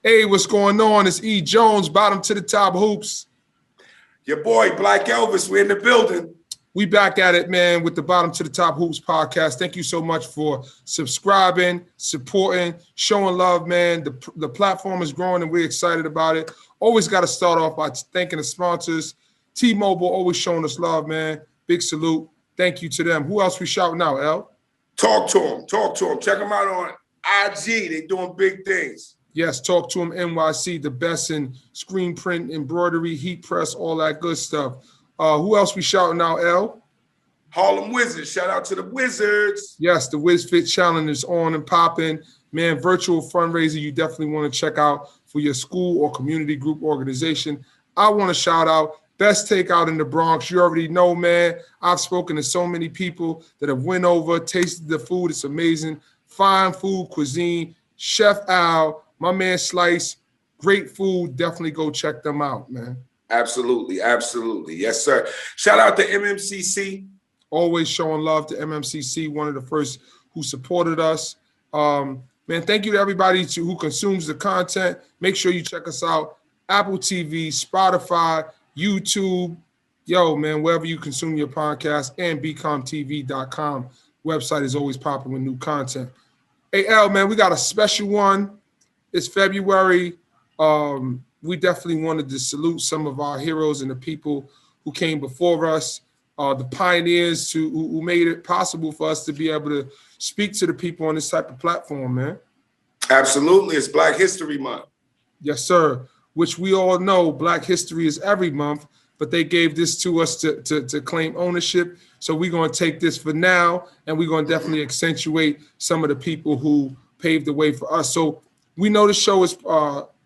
Hey, what's going on? It's E. Jones, Bottom to the Top Hoops. Your boy, Black Elvis, we're in the building. We back at it, man, with the Bottom to the Top Hoops podcast. Thank you so much for subscribing, supporting, showing love, man. The platform is growing and we're excited about it. Always got to start off by thanking the sponsors. T-Mobile always showing us love, man. Big salute. Thank you to them. Who else we shouting out, El? Talk to them. Check them out on IG. They're doing big things. Yes, Talk to them NYC, the best in screen print, embroidery, heat press, all that good stuff. Who else we shouting out, El? Harlem Wizards. Shout out to the Wizards. Yes, the WizFit Challenge is on and popping. Man, virtual fundraiser you definitely want to check out for your school or community group organization. I want to shout out Best Takeout in the Bronx. You already know, man. I've spoken to so many people that have went over, tasted the food. It's amazing. Fine food, cuisine. Chef Al, my man Slice, great food. Definitely go check them out, man. Absolutely. Yes, sir. Shout out to MMCC. Always showing love to MMCC, one of the first who supported us. Man, thank you to everybody who consumes the content. Make sure you check us out. Apple TV, Spotify, YouTube. Yo, man, wherever you consume your podcast, and bcomtv.com. Website is always popping with new content. Hey, El, man, we got a special one. It's February. We definitely wanted to salute some of our heroes and the people who came before us, the pioneers who made it possible for us to be able to speak to the people on this type of platform, man. Absolutely. It's Black History Month. Yes, sir. Which we all know Black History is every month, but they gave this to us to claim ownership. So we're going to take this for now, and we're going to definitely accentuate some of the people who paved the way for us. So we know the show is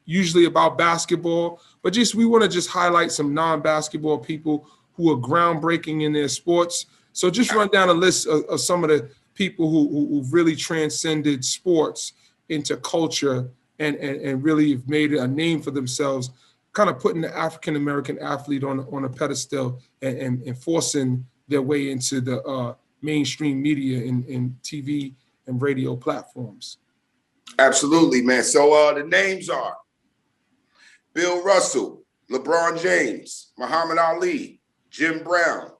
usually about basketball, but we want to just highlight some non-basketball people who are groundbreaking in their sports. So just run down a list of some of the people who really transcended sports into culture and really have made a name for themselves, kind of putting the African-American athlete on a pedestal and forcing their way into the mainstream media and TV and radio platforms. Absolutely, man. So the names are Bill Russell, LeBron James, Muhammad Ali, Jim Brown,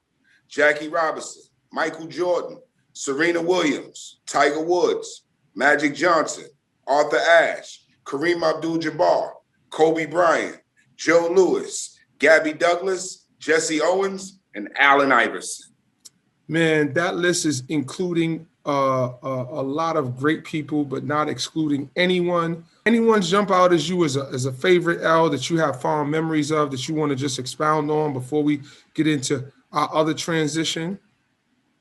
Jackie Robinson, Michael Jordan, Serena Williams, Tiger Woods, Magic Johnson, Arthur Ashe, Kareem Abdul-Jabbar, Kobe Bryant, Joe Louis, Gabby Douglas, Jesse Owens, and Allen Iverson. Man, that list is including a lot of great people, but not excluding anyone. Anyone jump out as you as a favorite, L, that you have fond memories of that you want to just expound on before we get into our other transition?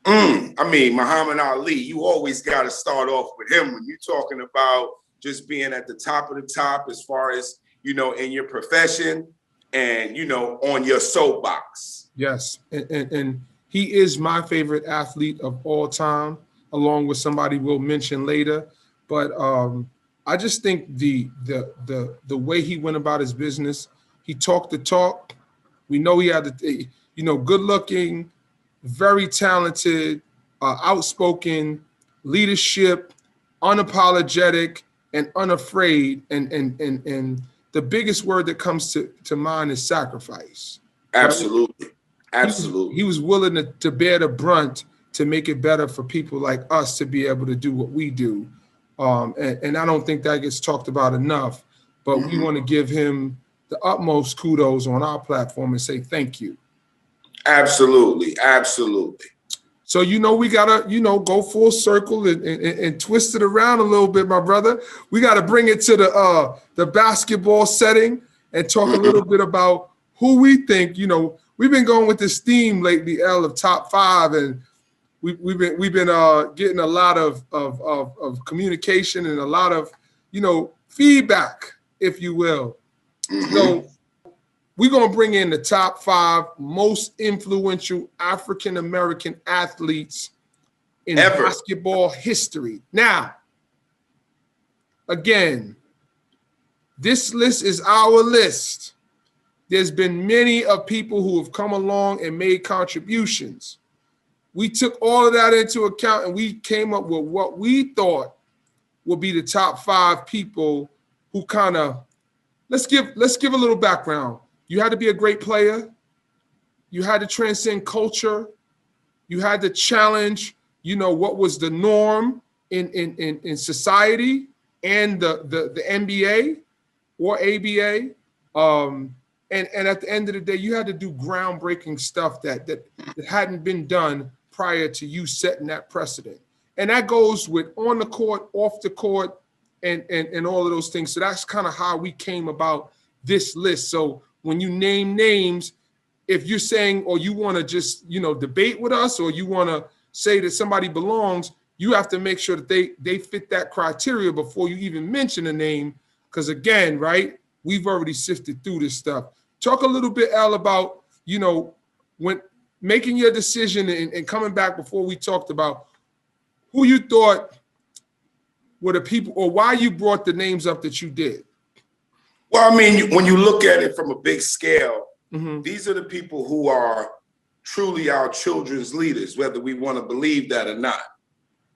I mean, Muhammad Ali, you always got to start off with him when you're talking about just being at the top of the top as far as, in your profession and, on your soapbox. Yes, and he is my favorite athlete of all time, along with somebody we'll mention later. But I just think the way he went about his business, he talked the talk. We know he had the, good looking, very talented, outspoken, leadership, unapologetic, and unafraid. And the biggest word that comes to mind is sacrifice. Absolutely. He was willing to bear the brunt to make it better for people like us to be able to do what we do. And I don't think that gets talked about enough, but we want to give him the utmost kudos on our platform and say thank you. Absolutely. So, we got to, go full circle and twist it around a little bit, my brother. We got to bring it to the basketball setting and talk a little bit about who we think, we've been going with this theme lately, L, of top five, and we've been getting a lot of communication and a lot of, feedback, if you will. So we're going to bring in the top five most influential African-American athletes in basketball history. Now, again, this list is our list. There's been many of people who have come along and made contributions. We took all of that into account and we came up with what we thought would be the top five people who kind of let's give a little background. You had to be a great player. You had to transcend culture. You had to challenge, what was the norm in society and the NBA or ABA. And at the end of the day, you had to do groundbreaking stuff that hadn't been done prior to you setting that precedent. And that goes with on the court, off the court, and all of those things. So that's kind of how we came about this list. So when you name names, if you're saying, or you want to just, debate with us, or you want to say that somebody belongs, you have to make sure that they fit that criteria before you even mention a name. Because again, right, we've already sifted through this stuff. Talk a little bit, Al, about, when making your decision and coming back before we talked about who you thought were the people, or why you brought the names up that you did. Well, I mean, when you look at it from a big scale, these are the people who are truly our children's leaders, whether we want to believe that or not.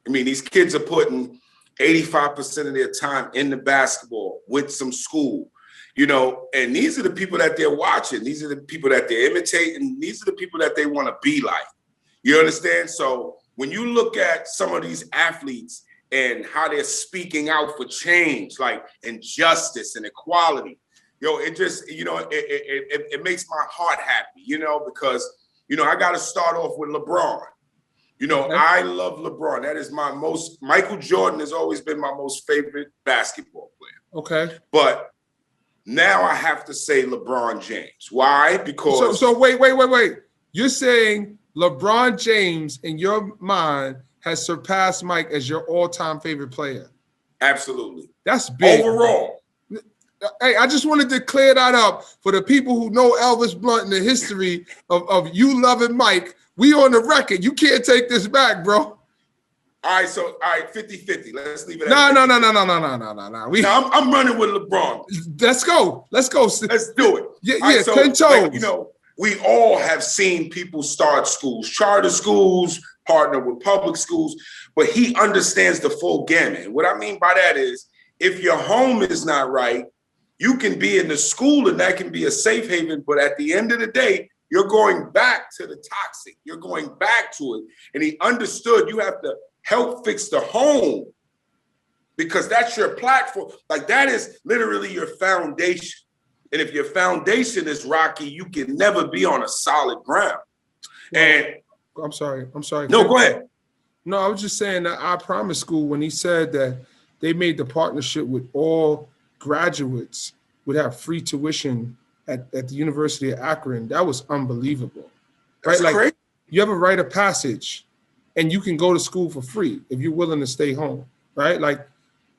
I mean, these kids are putting 85% of their time in the basketball with some school, and these are the people that they're watching. These are the people that they're imitating. These are the people that they want to be like. You understand? So when you look at some of these athletes and how they're speaking out for change, like injustice and equality, it just, it makes my heart happy, because, I got to start off with LeBron. I love LeBron. That is Michael Jordan has always been my most favorite basketball player. Okay. But now I have to say LeBron James. Why? Because. So wait. You're saying LeBron James, in your mind, has surpassed Mike as your all-time favorite player? Absolutely. That's big. Overall. Hey, I just wanted to clear that up for the people who know Elvis Blount and the history of you loving Mike. We on the record. You can't take this back, bro. All right, 50-50. Let's leave it No. at I'm running with LeBron. Let's go. Let's do it. Yeah, 10 toes. We all have seen people start schools, charter schools, partner with public schools, but he understands the full gamut. And what I mean by that is, if your home is not right, you can be in the school and that can be a safe haven, but at the end of the day, you're going back to the toxic. You're going back to it. And he understood you have to help fix the home because that's your platform. Like that is literally your foundation. And if your foundation is rocky, you can never be on a solid ground. And I'm sorry. No, go ahead. No, I was just saying that I Promise School, when he said that they made the partnership with all graduates would have free tuition at the University of Akron, that was unbelievable. That's right? Great. You have a rite of passage and you can go to school for free if you're willing to stay home, right? Like,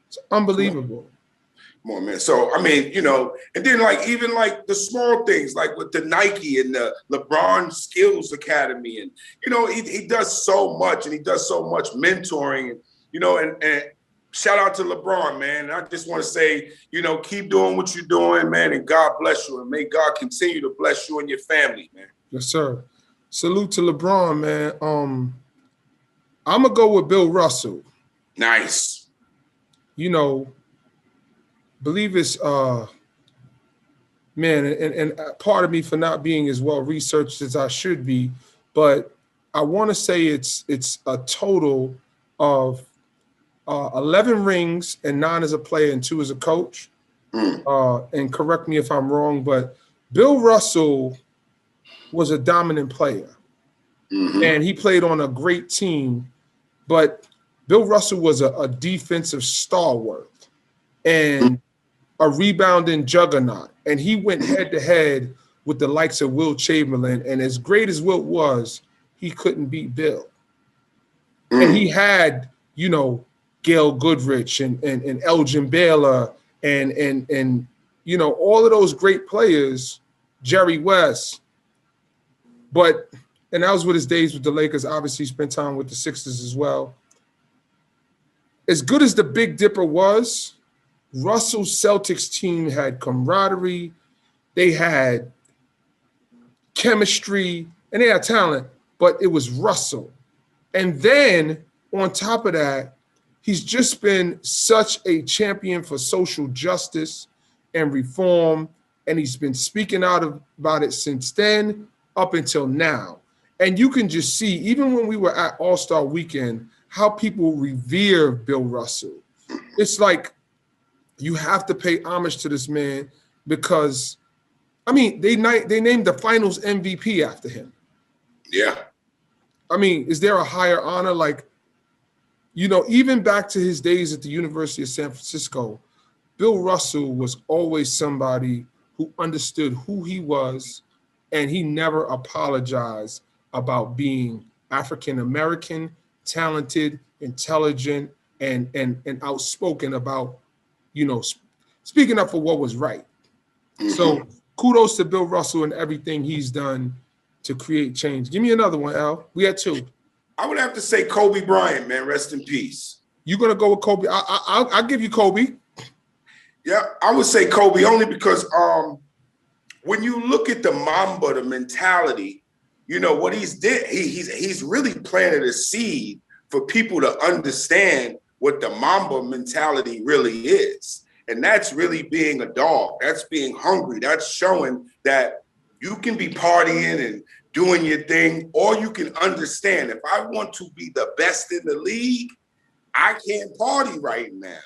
it's unbelievable. Come on, man. So, I mean, and then even the small things, like with the Nike and the LeBron Skills Academy. And, he does so much and he does so much mentoring, and shout out to LeBron, man. And I just want to say, keep doing what you're doing, man. And God bless you. And may God continue to bless you and your family, man. Yes, sir. Salute to LeBron, man. I'm going to go with Bill Russell. Nice. Believe it's, man, and part of me for not being as well researched as I should be, but I want to say it's a total of 11 rings and 9 as a player and 2 as a coach. And correct me if I'm wrong, but Bill Russell was a dominant player. And he played on a great team, but Bill Russell was a defensive stalwart and a rebounding juggernaut. And he went head-to-head with the likes of Wilt Chamberlain. And as great as Wilt was, he couldn't beat Bill. And he had, Gail Goodrich and Elgin Baylor and all of those great players, Jerry West. And that was with his days with the Lakers. Obviously, spent time with the Sixers as well. As good as the Big Dipper was, Russell's Celtics team had camaraderie, they had chemistry, and they had talent, but it was Russell. And then on top of that, he's just been such a champion for social justice and reform, and he's been speaking out about it since then up until now. And you can just see, even when we were at All-Star Weekend, how people revere Bill Russell. It's like you have to pay homage to this man because, I mean, they named the Finals MVP after him. Yeah. I mean, is there a higher honor? Like, you know, even back to his days at the University of San Francisco, Bill Russell was always somebody who understood who he was, and he never apologized about being African American, talented, intelligent, and outspoken about, you know, speaking up for what was right. So kudos to Bill Russell and everything he's done to create change. Give me another one, Al. We had two. I would have to say Kobe Bryant, man. Rest in peace. You're gonna go with Kobe? I'll give you Kobe. Yeah, I would say Kobe only because when you look at the Mamba, the mentality, you know what he's did. He's really planted a seed for people to understand what the Mamba mentality really is, and that's really being a dog. That's being hungry. That's showing that you can be partying and doing your thing, or you can understand if I want to be the best in the league, I can't party right now.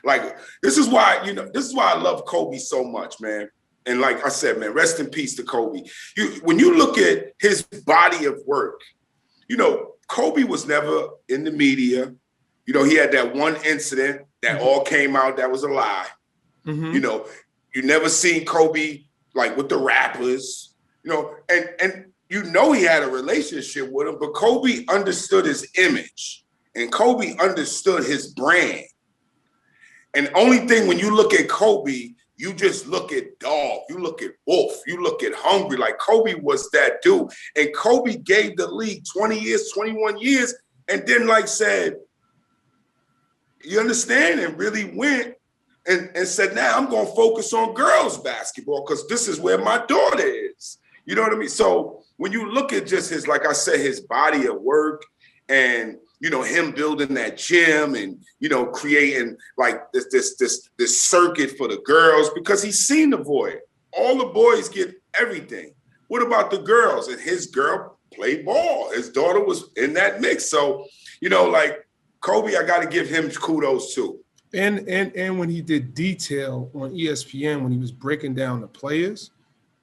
Like, this is why I love Kobe so much, man. And like I said, man, rest in peace to Kobe. When you look at his body of work, you know, Kobe was never in the media. You know, he had that one incident that all came out that was a lie. You know, you never seen Kobe like with the rappers, you know, and you know he had a relationship with him, but Kobe understood his image and Kobe understood his brand. And only thing when you look at Kobe, you just look at dog, you look at wolf, you look at hungry. Like Kobe was that dude. And Kobe gave the league 20 years, 21 years, and then like said, you understand, and really went and said, now I'm going to focus on girls basketball because this is where my daughter is. You know what I mean? So when you look at just his, like I said, his body of work and, you know, him building that gym and, you know, creating like this circuit for the girls because he's seen the void. All the boys get everything. What about the girls? And his girl played ball. His daughter was in that mix. So, you know, like Kobe, I got to give him kudos too. And when he did detail on ESPN, when he was breaking down the players,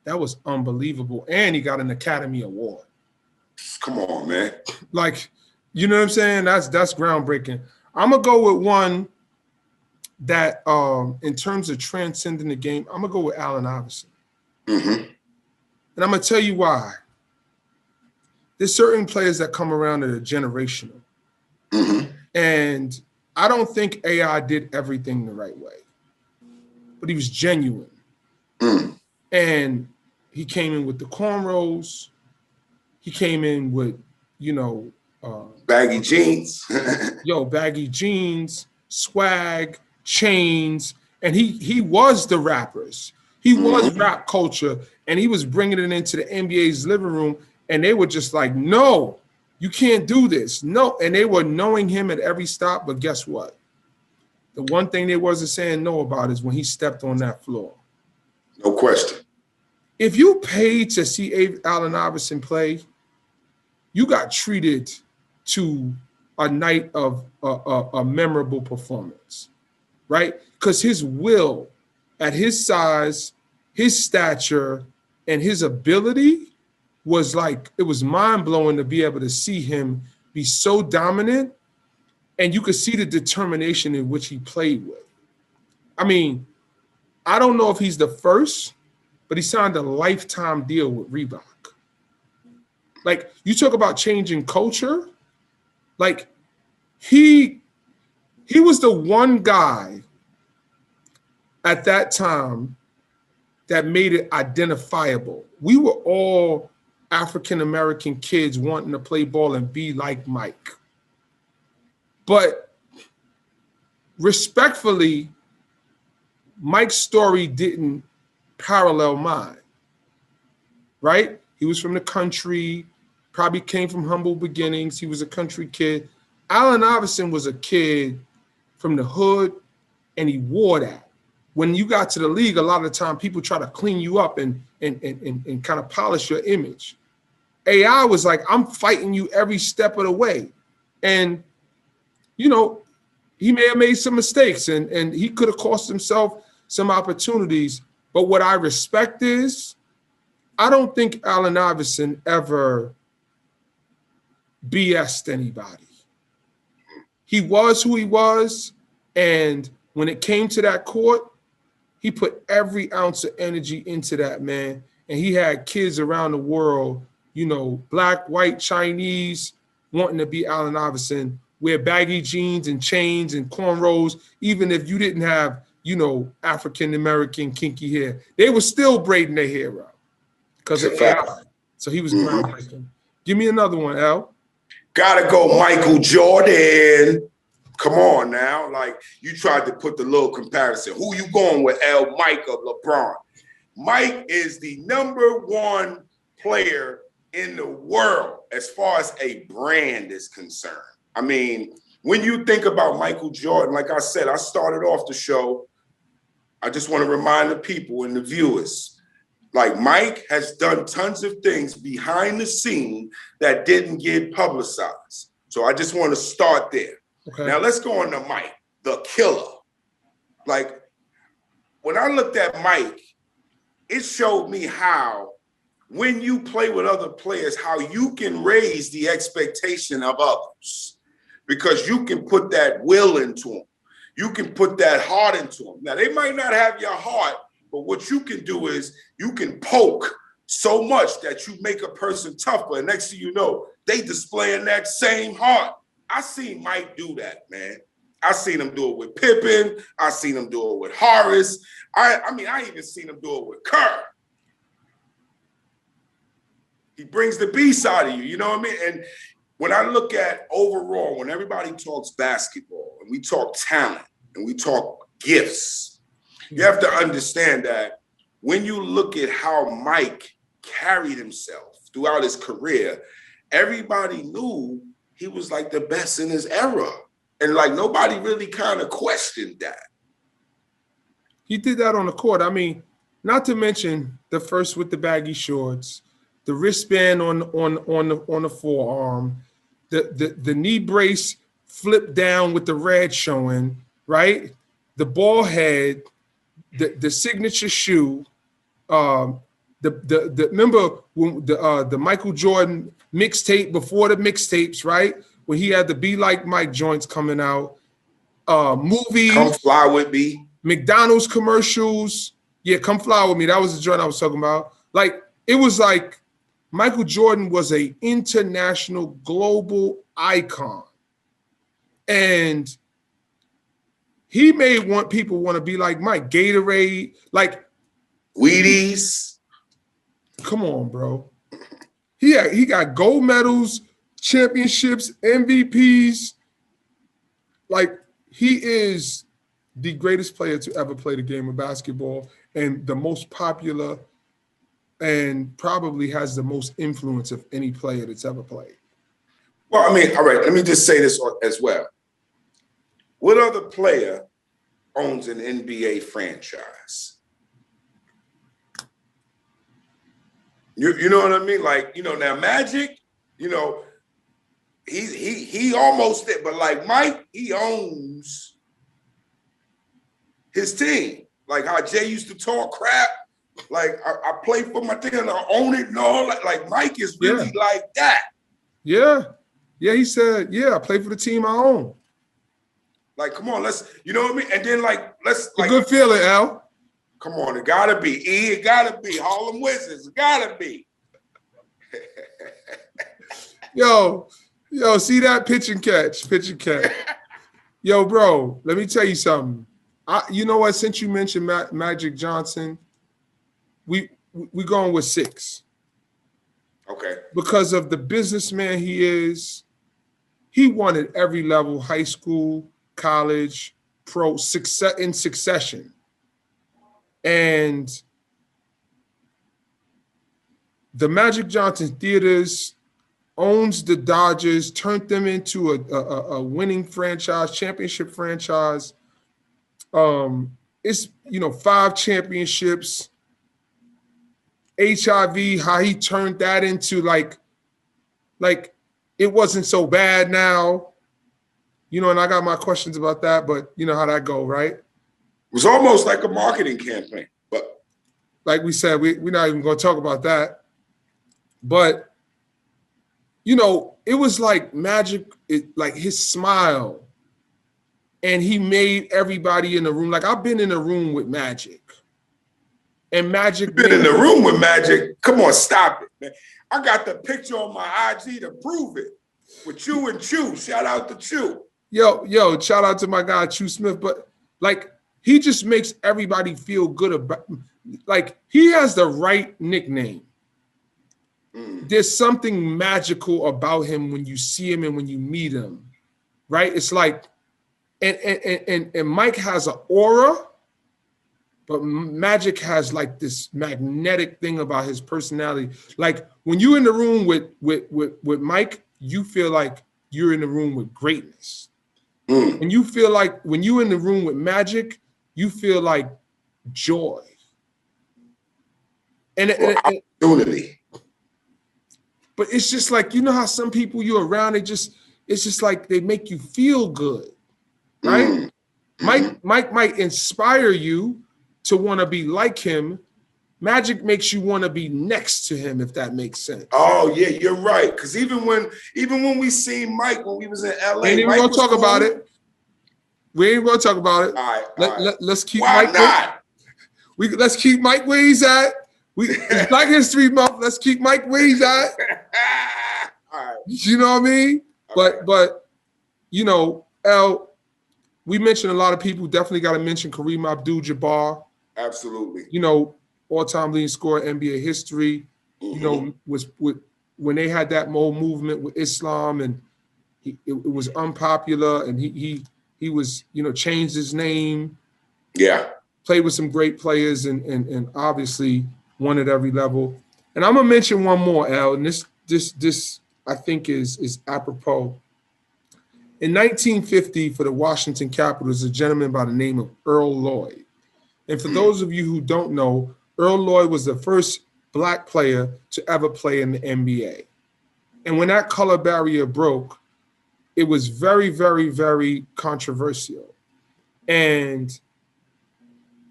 that was unbelievable. And he got an Academy Award. Come on, man. Like, you know what I'm saying? That's groundbreaking. I'm going to go with one that, in terms of transcending the game, I'm going to go with Allen Iverson. And I'm going to tell you why. There's certain players that come around that are generational. And I don't think AI did everything the right way. But he was genuine. And he came in with the cornrows. He came in with, you know, baggy jeans. Baggy jeans, swag, chains. And he was the rappers. He was rap culture. And he was bringing it into the NBA's living room. And they were just like, no, you can't do this. No. And they were knowing him at every stop. But guess what? The one thing they wasn't saying no about is when he stepped on that floor. No question. If you paid to see Allen Iverson play, you got treated to a night of a memorable performance, right? Because his will, at his size, his stature, and his ability was like, it was mind-blowing to be able to see him be so dominant, and you could see the determination in which he played with. I mean, I don't know if he's the first, but he signed a lifetime deal with Reebok. Like, you talk about changing culture. Like, he was the one guy at that time that made it identifiable. We were all African-American kids wanting to play ball and be like Mike. But respectfully, Mike's story didn't parallel mine, right? He was from the country, probably came from humble beginnings. He was a country kid. Allen Iverson was a kid from the hood, and he wore that when you got to the league, a lot of the time people try to clean you up and kind of polish your image. AI was like, I'm fighting you every step of the way. And, you know, he may have made some mistakes and he could have cost himself some opportunities. But what I respect is, I don't think Allen Iverson ever BS'd anybody. He was who he was. And when it came to that court, he put every ounce of energy into that, man. And he had kids around the world, you know, black, white, Chinese, wanting to be Allen Iverson, wear baggy jeans and chains and cornrows, even if you didn't have, you know, African-American kinky hair. They were still braiding their hair out because of AI. So he was groundbreaking. Give me another one, Al. Gotta go Michael Jordan. Come on now. Like, you tried to put the little comparison. Who you going with, L, Mike or LeBron? Mike is the #1 player in the world as far as a brand is concerned. I mean, when you think about Michael Jordan, like I said, I started off the show. I just want to remind the people and the viewers, like, Mike has done tons of things behind the scene that didn't get publicized. So I just want to start there. Okay. Now let's go on to Mike, the killer. Like, when I looked at Mike, it showed me how, when you play with other players, how you can raise the expectation of others, because you can put that will into them. You can put that heart into them. Now, they might not have your heart, but what you can do is you can poke so much that you make a person tougher. And next thing you know, they displaying that same heart. I seen Mike do that, man. I seen him do it with Pippen. I seen him do it with Horace. I mean, I even seen him do it with Kerr. He brings the beast out of you, you know what I mean? And when I look at overall, when everybody talks basketball and we talk talent and we talk gifts, you have to understand that when you look at how Mike carried himself throughout his career, everybody knew he was like the best in his era. And like, nobody really kind of questioned that. He did that on the court. I mean, not to mention the first with the baggy shorts, the wristband on the forearm, the knee brace flipped down with the red showing, right? The ball head, the signature shoe, remember when the Michael Jordan mixtape before the mixtapes, right? When he had the Be Like Mike joints coming out, movies, Come Fly With Me, McDonald's commercials. Yeah, Come Fly With Me. That was the joint I was talking about. Like, it was like Michael Jordan was a international global icon. And he made people want to be like Mike. Gatorade, like Wheaties. Come on, bro. He got gold medals, championships, MVPs. Like, he is the greatest player to ever play the game of basketball and the most popular and probably has the most influence of any player that's ever played. Well, I mean, all right, let me just say this as well. What other player owns an NBA franchise? You know what I mean? Like, you know, now Magic, you know, he almost did, but like Mike, he owns his team. Like how Jay used to talk crap. Like, I play for my team and I own it and all that. Like, Mike is really like that. Yeah. Yeah, he said, yeah, I play for the team I own. Like, come on, you know what I mean? And then, like, it's a good feeling, Al. Come on, it gotta be. It gotta be. Harlem Wizards, it gotta be. Yo, see that? Pitch and catch. Yo, bro, let me tell you something. You know what? Since you mentioned Magic Johnson, we going with 6. Okay. Because of the businessman he is, he won at every level: high school, college, pro, in succession. And the Magic Johnson Theaters owns the Dodgers, turned them into a winning franchise, championship franchise. it's 5 championships. HIV, how he turned that into like it wasn't so bad now. And I got my questions about that, but you know how that go, right? It was almost like a marketing campaign, but like we said, we're not even going to talk about that. But it was like magic, like his smile, and he made everybody in the room. Like I've been in a room with Magic, and Magic. You've been in the room with Magic. Come on, stop it, man. I got the picture on my IG to prove it. With you and Chew. Shout out to Chew. Yo, shout out to my guy Chew Smith. But like he just makes everybody feel good about. Like he has the right nickname. There's something magical about him when you see him and when you meet him, right? It's like, and Mike has an aura, but Magic has like this magnetic thing about his personality. Like when you're in the room with Mike, you feel like you're in the room with greatness. And you feel like when you're in the room with Magic, you feel like joy. And opportunity. But it's just like, how some people you're around, it's just like they make you feel good, right? Mike might inspire you to want to be like him. Magic makes you want to be next to him, if that makes sense. Oh yeah, you're right. Because even when we seen Mike when we was in LA, we ain't even gonna talk about it. We ain't gonna talk about it. All right. Let's keep Why Mike. Not? Let's keep Mike where he's at. It's Black History Month. Let's keep Mike where he's at. All right. You know what I mean? But L, we mentioned a lot of people. Definitely got to mention Kareem Abdul-Jabbar. Absolutely. All-time leading scorer in NBA history. Was when they had that whole movement with Islam, and it was unpopular, and he was changed his name. Yeah. Played with some great players, and obviously won at every level. And I'm gonna mention one more, Al, and this I think is apropos. In 1950, for the Washington Capitals, a gentleman by the name of Earl Lloyd. And for those of you who don't know, Earl Lloyd was the first Black player to ever play in the NBA. And when that color barrier broke, it was very, very, very controversial. And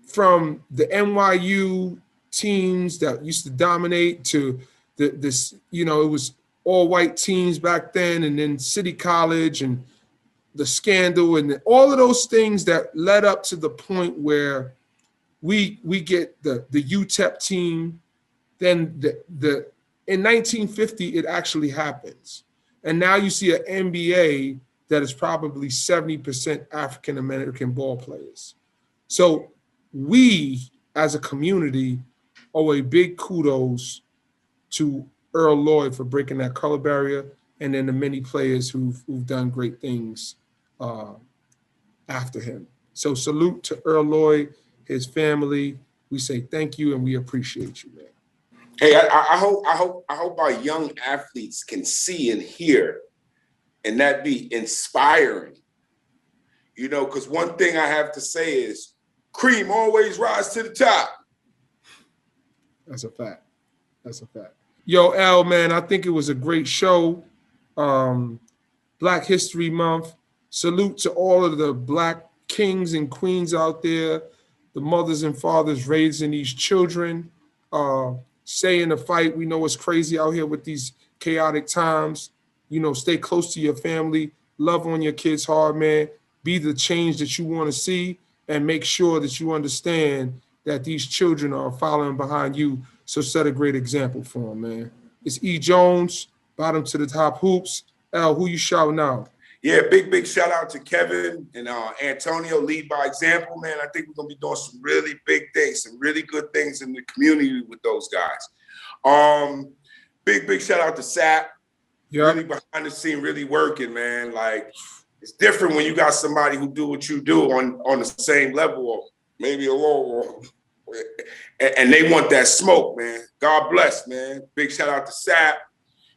from the NYU teams that used to dominate to it was all white teams back then, and then City College and the scandal and all of those things that led up to the point where we get the UTEP team. Then in 1950 it actually happens, and now you see an NBA that is probably 70% African American ball players. So we as a community owe a big kudos to Earl Lloyd for breaking that color barrier, and then the many players who've done great things after him. So salute to Earl Lloyd, his family. We say thank you and we appreciate you, man. Hey, I hope our young athletes can see and hear, and that be inspiring. Because one thing I have to say is, cream always rise to the top. That's a fact. Yo, Al, man, I think it was a great show. Black History Month. Salute to all of the Black kings and queens out there, the mothers and fathers raising these children. Stay in the fight. We know it's crazy out here with these chaotic times. Stay close to your family. Love on your kids hard, man. Be the change that you want to see, and make sure that you understand that these children are following behind you. So set a great example for them, man. It's E. Jones, bottom to the top hoops. Al, who you shouting out? Yeah, big shout out to Kevin and Antonio, lead by example, man. I think we're gonna be doing some really big things, some really good things in the community with those guys. Big shout out to Sap. Yeah. Really behind the scene, really working, man. Like, it's different when you got somebody who do what you do on the same level, or maybe a little, and they want that smoke, man. God bless, man. Big shout out to Sap.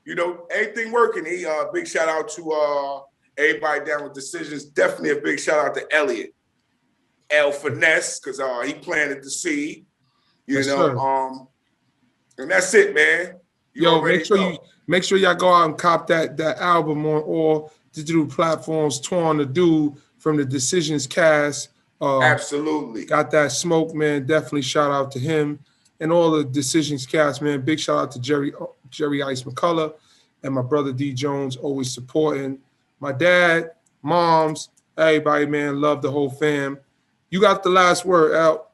Anything working. Big shout out to everybody down with decisions. Definitely a big shout out to Elliot. El Finesse, because he planted the seed. You know, and that's it, man. Yo, make sure y'all go out and cop that album on all digital platforms. Torn the Dude from the Decisions Cast. Absolutely. Got that smoke, man. Definitely shout out to him and all the Decisions Cast, man. Big shout out to Jerry Ice McCullough and my brother D Jones, always supporting. My dad, moms, everybody, man. Love the whole fam. You got the last word, Al.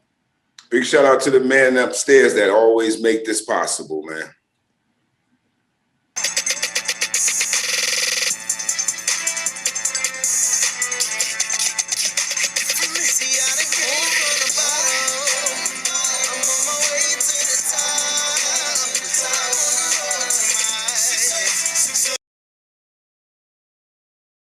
Big shout out to the man upstairs that always make this possible, man.